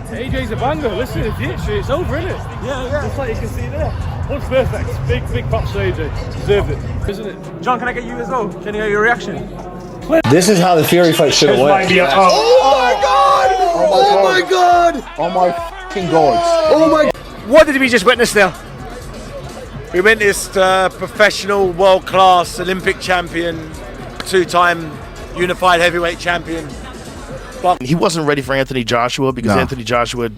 AJ's a banger. Listen, if you hit it's over, isn't it? Yeah. Just like you can see there. Looks perfect. Big props to AJ. Deserved it, isn't it? John, can I get you as well? Can I get your reaction? This is how the Fury fight should have went. Oh my god! Oh my god! Oh my fucking god! Oh my! What did we just witness there? We witnessed professional, world-class Olympic champion, two-time unified heavyweight champion. But he wasn't ready for Anthony Joshua because Anthony Joshua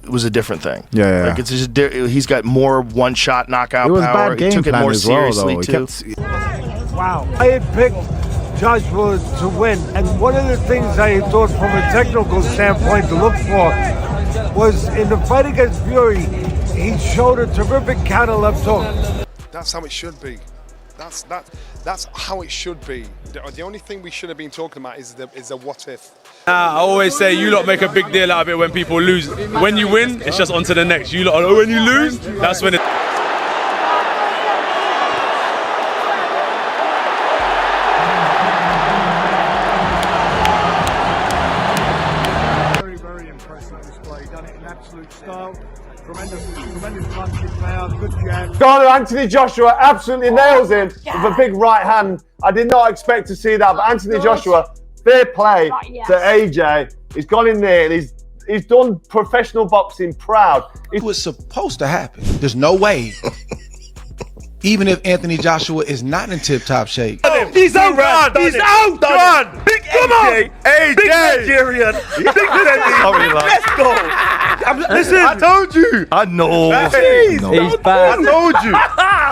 was a different thing. Yeah. Like it's just he's got more one-shot knockout It was power. bad game he took it plan more as well, seriously though. too. Wow. I had picked Joshua to win, and one of the things I thought from a technical standpoint to look for was in the fight against Fury, he showed a terrific counter left hook. That's how it should be. That's how it should be. The only thing we should have been talking about is the what if. I always say you lot make a big deal out of it when people lose. When you win, it's just on to the next. You lot, when you lose, that's when it. Very impressive display. Done it in absolute style. Tremendous punching power. Good jab. God, Anthony Joshua absolutely nails him with a big right hand. I did not expect to see that, but Anthony Joshua, fair play to AJ. He's gone in there and he's done professional boxing proud. It was supposed to happen. There's no way. Even if Anthony Joshua is not in tip-top shape. he's out, He's out, John. Big AJ. Big Nigerian. Big Let's go. Listen, I told you. I know. He's bad. I told you.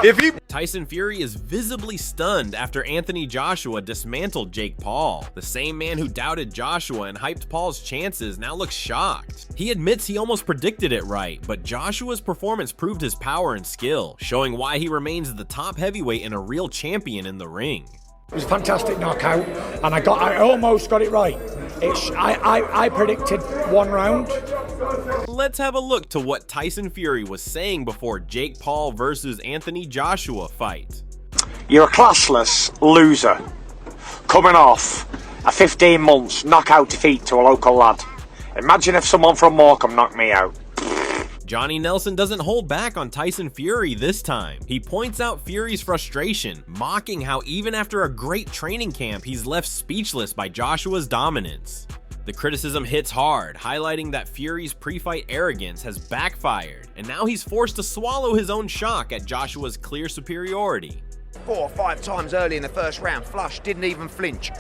If he Tyson Fury is visibly stunned after Anthony Joshua dismantled Jake Paul. The same man who doubted Joshua and hyped Paul's chances now looks shocked. He admits he almost predicted it right, but Joshua's performance proved his power and skill, showing why he remains the top heavyweight and a real champion in the ring. It was a fantastic knockout, and I almost got it right. I predicted 1 round. Let's have a look to what Tyson Fury was saying before Jake Paul versus Anthony Joshua fight. You're a classless loser, coming off a 15 months knockout defeat to a local lad. Imagine if someone from Morecambe knocked me out. Johnny Nelson doesn't hold back on Tyson Fury this time. He points out Fury's frustration, mocking how even after a great training camp, he's left speechless by Joshua's dominance. The criticism hits hard, highlighting that Fury's pre-fight arrogance has backfired, and now he's forced to swallow his own shock at Joshua's clear superiority. 4 or 5 times early in the first round, flush, didn't even flinch.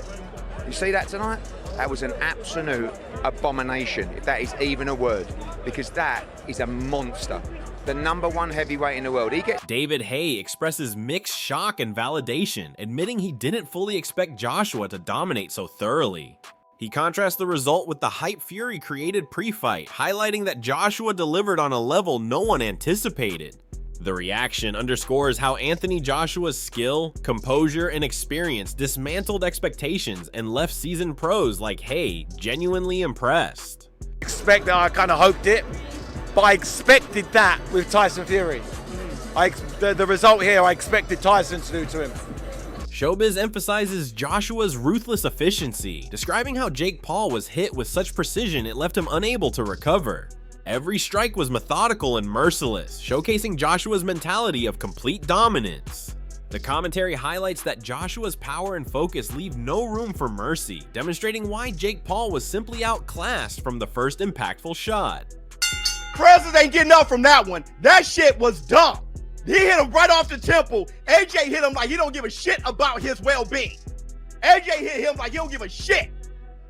You see that tonight? That was an absolute abomination, if that is even a word, because that is a monster. The #1 heavyweight in the world. David Haye expresses mixed shock and validation, admitting he didn't fully expect Joshua to dominate so thoroughly. He contrasts the result with the hype Fury created pre-fight, highlighting that Joshua delivered on a level no one anticipated. The reaction underscores how Anthony Joshua's skill, composure, and experience dismantled expectations and left seasoned pros like Haye genuinely impressed. I kind of hoped it, but I expected that with Tyson Fury. The result here, I expected Tyson to do to him. Showbiz emphasizes Joshua's ruthless efficiency, describing how Jake Paul was hit with such precision it left him unable to recover. Every strike was methodical and merciless, showcasing Joshua's mentality of complete dominance. The commentary highlights that Joshua's power and focus leave no room for mercy, demonstrating why Jake Paul was simply outclassed from the first impactful shot. Prezes ain't getting up from that one. That shit was dumb. He hit him right off the temple. AJ hit him like he don't give a shit about his well-being. AJ hit him like he don't give a shit.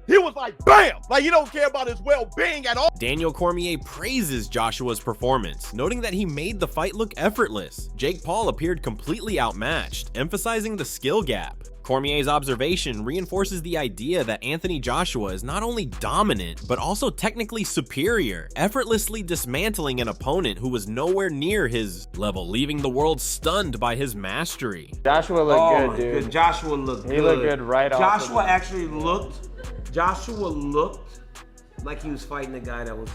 He was like, bam! Like, you don't care about his well-being at all. Daniel Cormier praises Joshua's performance, noting that he made the fight look effortless. Jake Paul appeared completely outmatched, emphasizing the skill gap. Cormier's observation reinforces the idea that Anthony Joshua is not only dominant, but also technically superior, effortlessly dismantling an opponent who was nowhere near his level, leaving the world stunned by his mastery. Joshua looked good, dude. Joshua looked good. He looked good right off. Joshua actually looked like he was fighting a guy that was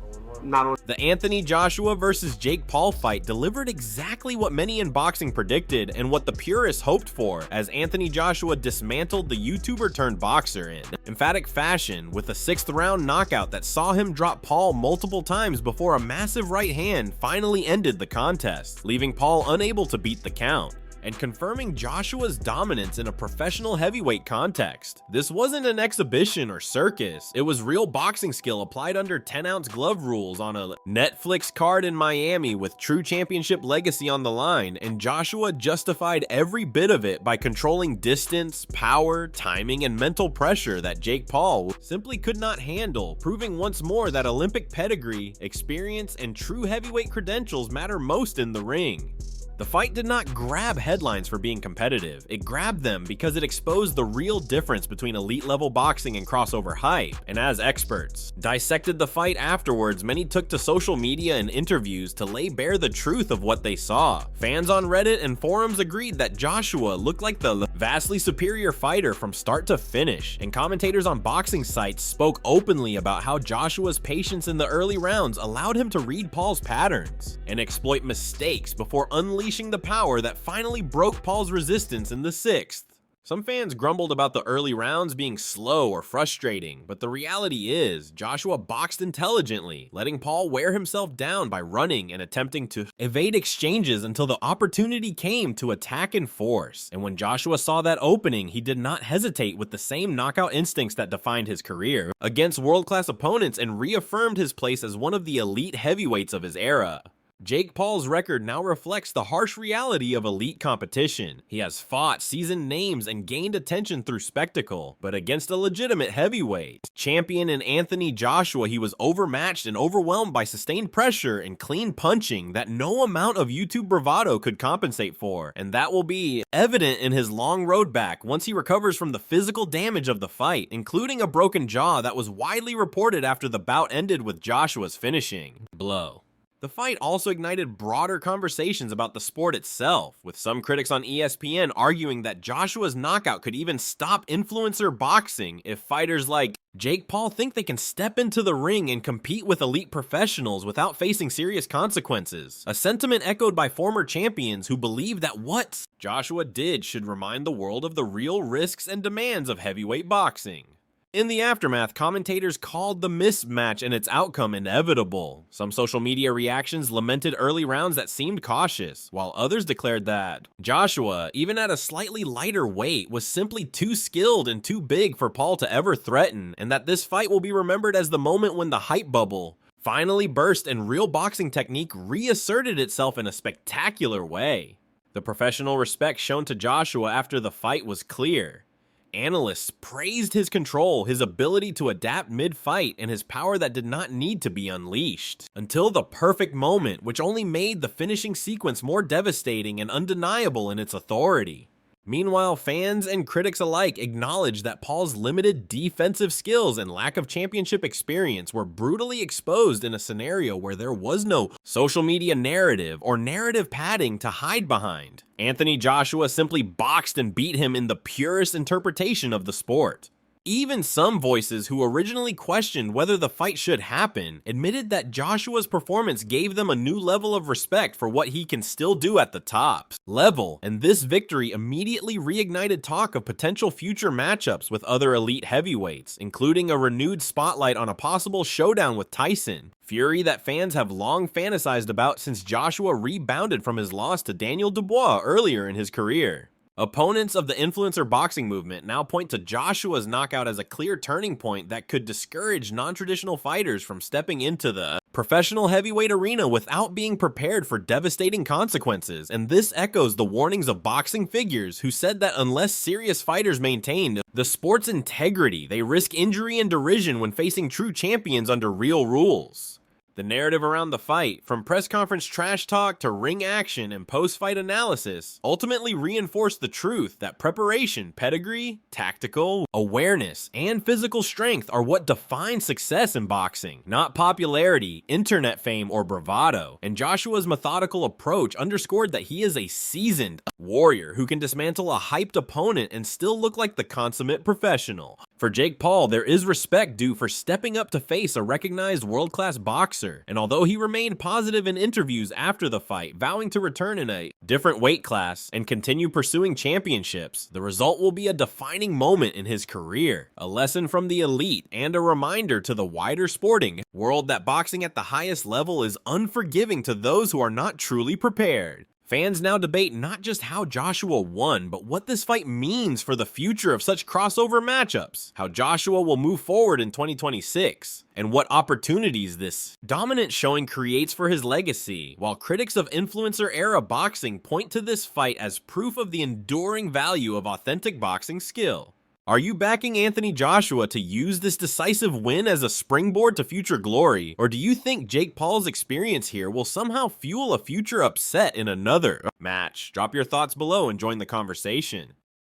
0-1. The Anthony Joshua versus Jake Paul fight delivered exactly what many in boxing predicted and what the purists hoped for, as Anthony Joshua dismantled the YouTuber turned boxer in emphatic fashion with a 6th round knockout that saw him drop Paul multiple times before a massive right hand finally ended the contest, leaving Paul unable to beat the count, and confirming Joshua's dominance in a professional heavyweight context. This wasn't an exhibition or circus, it was real boxing skill applied under 10-ounce glove rules on a Netflix card in Miami with true championship legacy on the line, and Joshua justified every bit of it by controlling distance, power, timing, and mental pressure that Jake Paul simply could not handle, proving once more that Olympic pedigree, experience, and true heavyweight credentials matter most in the ring. The fight did not grab headlines for being competitive, it grabbed them because it exposed the real difference between elite level boxing and crossover hype, and as experts dissected the fight afterwards, many took to social media and interviews to lay bare the truth of what they saw. Fans on Reddit and forums agreed that Joshua looked like the vastly superior fighter from start to finish, and commentators on boxing sites spoke openly about how Joshua's patience in the early rounds allowed him to read Paul's patterns and exploit mistakes before unleashing the power that finally broke Paul's resistance in the 6th. Some fans grumbled about the early rounds being slow or frustrating, but the reality is, Joshua boxed intelligently, letting Paul wear himself down by running and attempting to evade exchanges until the opportunity came to attack in force. And when Joshua saw that opening, he did not hesitate with the same knockout instincts that defined his career against world-class opponents and reaffirmed his place as one of the elite heavyweights of his era. Jake Paul's record now reflects the harsh reality of elite competition. He has fought seasoned names and gained attention through spectacle, but against a legitimate heavyweight champion in Anthony Joshua, he was overmatched and overwhelmed by sustained pressure and clean punching that no amount of YouTube bravado could compensate for, and that will be evident in his long road back once he recovers from the physical damage of the fight, including a broken jaw that was widely reported after the bout ended with Joshua's finishing blow. The fight also ignited broader conversations about the sport itself, with some critics on ESPN arguing that Joshua's knockout could even stop influencer boxing if fighters like Jake Paul think they can step into the ring and compete with elite professionals without facing serious consequences. A sentiment echoed by former champions who believe that what Joshua did should remind the world of the real risks and demands of heavyweight boxing. In the aftermath, commentators called the mismatch and its outcome inevitable. Some social media reactions lamented early rounds that seemed cautious, while others declared that Joshua, even at a slightly lighter weight, was simply too skilled and too big for Paul to ever threaten, and that this fight will be remembered as the moment when the hype bubble finally burst and real boxing technique reasserted itself in a spectacular way. The professional respect shown to Joshua after the fight was clear. Analysts praised his control, his ability to adapt mid-fight, and his power that did not need to be unleashed. Until the perfect moment, which only made the finishing sequence more devastating and undeniable in its authority. Meanwhile, fans and critics alike acknowledged that Paul's limited defensive skills and lack of championship experience were brutally exposed in a scenario where there was no social media narrative or narrative padding to hide behind. Anthony Joshua simply boxed and beat him in the purest interpretation of the sport. Even some voices who originally questioned whether the fight should happen admitted that Joshua's performance gave them a new level of respect for what he can still do at the top level, and this victory immediately reignited talk of potential future matchups with other elite heavyweights, including a renewed spotlight on a possible showdown with Tyson Fury that fans have long fantasized about since Joshua rebounded from his loss to Daniel Dubois earlier in his career. Opponents of the influencer boxing movement now point to Joshua's knockout as a clear turning point that could discourage non-traditional fighters from stepping into the professional heavyweight arena without being prepared for devastating consequences, and this echoes the warnings of boxing figures who said that unless serious fighters maintain the sport's integrity, they risk injury and derision when facing true champions under real rules. The narrative around the fight, from press conference trash talk to ring action and post-fight analysis, ultimately reinforced the truth that preparation, pedigree, tactical awareness, and physical strength are what define success in boxing, not popularity, internet fame, or bravado. And Joshua's methodical approach underscored that he is a seasoned warrior who can dismantle a hyped opponent and still look like the consummate professional. For Jake Paul, there is respect due for stepping up to face a recognized world-class boxer, and although he remained positive in interviews after the fight, vowing to return in a different weight class and continue pursuing championships, the result will be a defining moment in his career, a lesson from the elite, and a reminder to the wider sporting world that boxing at the highest level is unforgiving to those who are not truly prepared. Fans now debate not just how Joshua won, but what this fight means for the future of such crossover matchups, how Joshua will move forward in 2026, and what opportunities this dominant showing creates for his legacy, while critics of influencer-era boxing point to this fight as proof of the enduring value of authentic boxing skill. Are you backing Anthony Joshua to use this decisive win as a springboard to future glory, or do you think Jake Paul's experience here will somehow fuel a future upset in another match? Drop your thoughts below and join the conversation.